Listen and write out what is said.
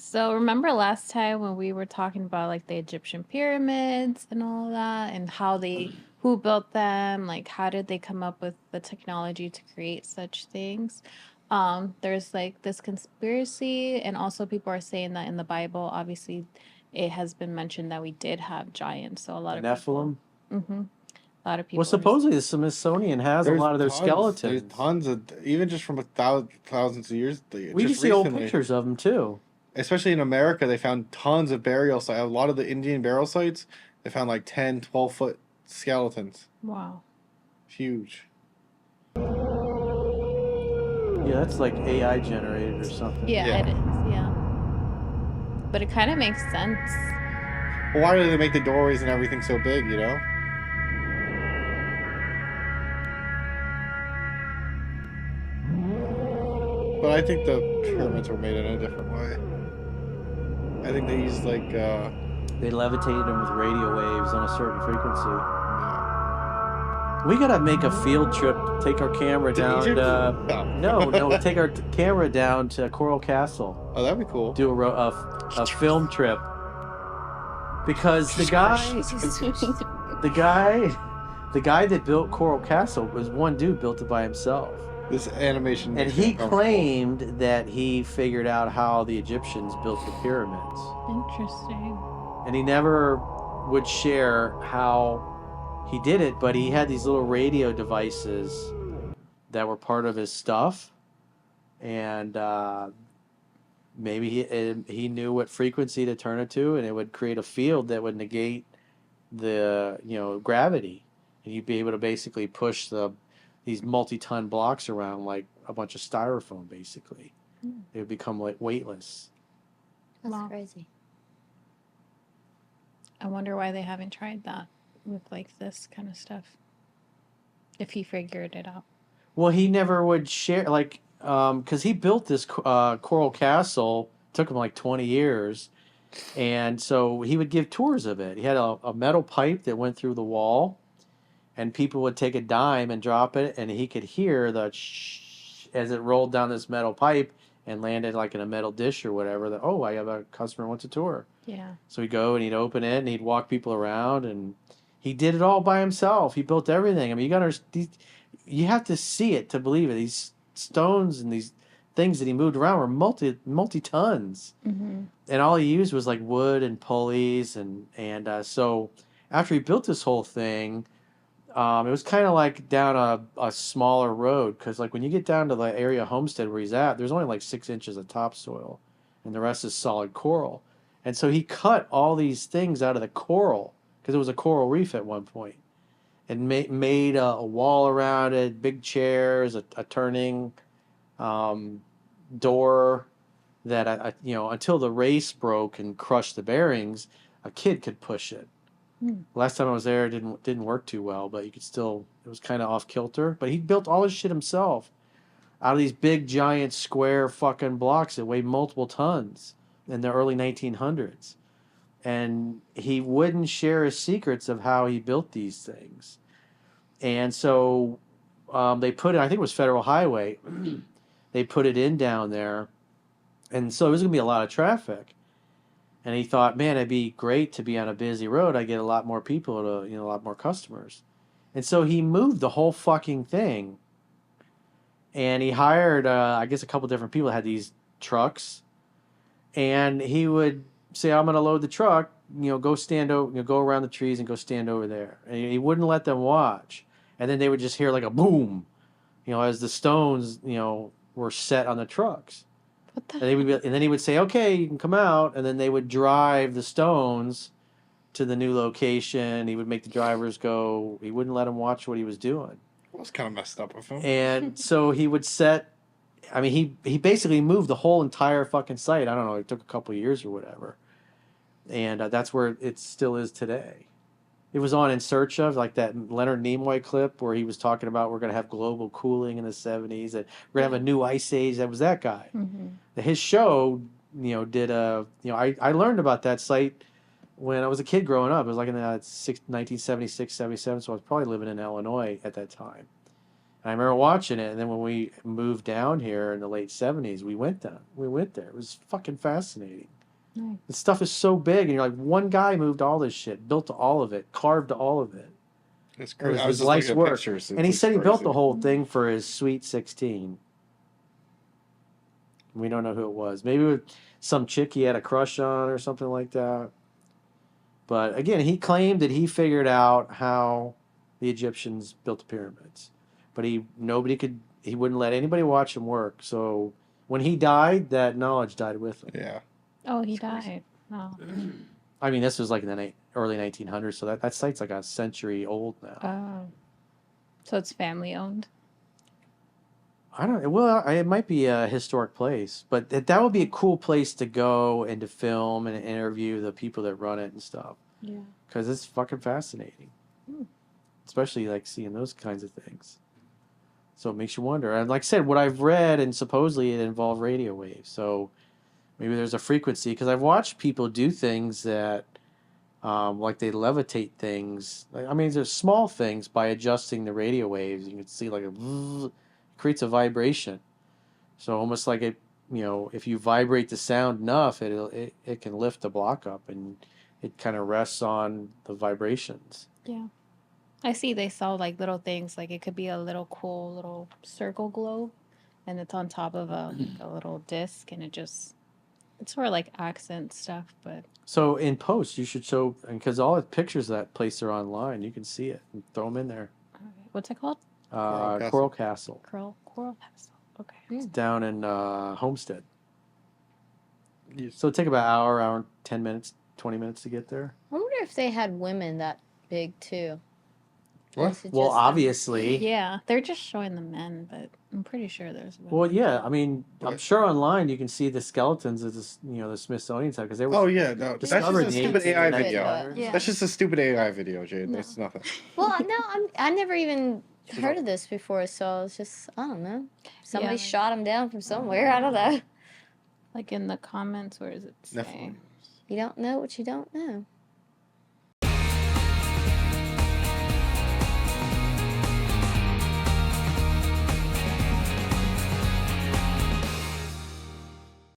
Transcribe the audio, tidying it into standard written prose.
So remember last time when we were talking about like the Egyptian pyramids and all that and who built them, like how did they come up with the technology to create such things? There's like this conspiracy, and also people are saying that in the Bible, obviously it has been mentioned that we did have giants. So a lot The of people, Nephilim. a lot of Well, people are supposedly the Smithsonian has a There's lot of their tons. There's skeletons. tons of even just from thousands of years. We can Just see old recently, pictures of them too. especially in America, they found tons of burial sites. A lot of the Indian burial sites, they found like 10, 12-foot skeletons. wow. Huge. Yeah, that's like AI generated or something. Yeah, Yeah. it is. Yeah, but it kind of makes sense. Well, why do they make the doorways and everything so big? You know. But I think the pyramids were made in a different way. I think they used like They levitated them with radio waves on a certain frequency. yeah. We gotta make a field trip. Take our camera To down. Egypt? No. Take our camera down to Coral Castle. Oh, that'd be cool. Do a film trip. Because the guy that built Coral Castle was one dude built it by himself. This animation. And he claimed that he figured out how the Egyptians built the pyramids. Interesting. And he never would share how he did it, but he had these little radio devices that were part of his stuff. And maybe he knew what frequency to turn it to, and it would create a field that would negate the gravity. And you'd be able to basically push these multi-ton blocks around like a bunch of styrofoam, basically. It would become like weightless. That's Wow. crazy. I wonder why they haven't tried that with like this kind of stuff. If he figured it out. Well, he never would share, like, because he built this Coral Castle. Took him like 20 years. And so he would give tours of it. He had a metal pipe that went through the wall, and people would take a dime and drop it, and he could hear the shh as it rolled down this metal pipe and landed like in a metal dish or whatever. That, oh, I have a customer who wants a tour. Yeah. So he'd go and he'd open it and he'd walk people around, and he did it all by himself. He built everything. I mean, you have to see it to believe it. These stones and these things that he moved around were multi tons, and all he used was like wood and pulleys, and so after he built this whole thing, it was kind of like down a smaller road, because like when you get down to the area Homestead where he's at, there's only like 6 inches of topsoil, and the rest is solid coral. And so he cut all these things out of the coral, because it was a coral reef at one point, and made a wall around it, big chairs, a turning door that until the race broke and crushed the bearings, a kid could push it. Last time I was there, it didn't work too well, but you could still, it was kind of off kilter. But he built all his shit himself out of these big giant square fucking blocks that weighed multiple tons in the early 1900s. And he wouldn't share his secrets of how he built these things. And so they put it, I think it was Federal Highway, they put it in down there. And so it was going to be a lot of traffic. And he thought, man, it'd be great to be on a busy road. I get a lot more people, a lot more customers. And so he moved the whole fucking thing. And he hired, I guess, a couple different people that had these trucks. And he would say, I'm going to load the truck, go stand over, go around the trees and go stand over there. And he wouldn't let them watch. And then they would just hear like a boom, as the stones, were set on the trucks. What the? And then he would say, okay, you can come out. And then they would drive the stones to the new location. He would make the drivers go. He wouldn't let them watch what he was doing. Well, it's kind of messed up with him. And so he would set, I mean, he basically moved the whole entire fucking site. I don't know, it took a couple of years or whatever. And that's where it still is today. It was on In Search Of, like that Leonard Nimoy clip where he was talking about we're going to have global cooling in the 70s, and we're going to have a new ice age. That was that guy. His show, did I learnned about that site when I was a kid growing up. It was like in the 1976, 77, so I was probably living in Illinois at that time. And I remember watching it, and then when we moved down here in the late 70s, we went there. It was fucking fascinating. Nice. The stuff is so big, and you're like, one guy moved all this shit, built all of it, carved all of it. It's It crazy. was I was his just life's looking at work. pictures. And he It's said he built crazy. the whole thing for his Sweet 16. We don't know who it was. Maybe it was some chick he had a crush on or something like that. But again, he claimed that he figured out how the Egyptians built the pyramids. But he wouldn't let anybody watch him work. So when he died, that knowledge died with him. Yeah. Oh, he It's crazy. died. Oh. I mean, this was like in the early 1900s, so that site's like a century old now. Oh. So it's family owned? I don't. Well, it might be a historic place, but that would be a cool place to go and to film and interview the people that run it and stuff. Yeah. Because it's fucking fascinating, especially like seeing those kinds of things. So it makes you wonder. And like I said, what I've read, and supposedly it involved radio waves. So maybe there's a frequency, because I've watched people do things that, like they levitate things. I mean, there's small things by adjusting the radio waves. You can see like it creates a vibration. So almost like if you vibrate the sound enough, it can lift the block up, and it kind of rests on the vibrations. Yeah. I see they sell like little things, like it could be a little cool little circle globe, and it's on top of a little disc, and it's sort of like accent stuff, but So in post, you should show, because all the pictures of that place are online. You can see it and throw them in there. what's it called? Coral Castle. Coral Castle. Okay. It's down in Homestead. Yes. So it'd take about an hour and 10 minutes, 20 minutes to get there. I wonder if they had women that big too. What? Is it Well, just them? obviously. Yeah, they're just showing the men, but I'm pretty sure there's women. Well, yeah. I mean, I'm What? sure online you can see the skeletons of the Smithsonian side, because they were. Oh yeah, no, that's just discovered a in the stupid AI 1800s. video. Yeah. That's just a stupid AI video, Jade. No. That's nothing. Well, no, I never even She's heard not- of this before, so it's just I don't know. Somebody Yeah. shot him down from somewhere. I don't know. Like in the comments, where does it say? Definitely. You don't know what you don't know.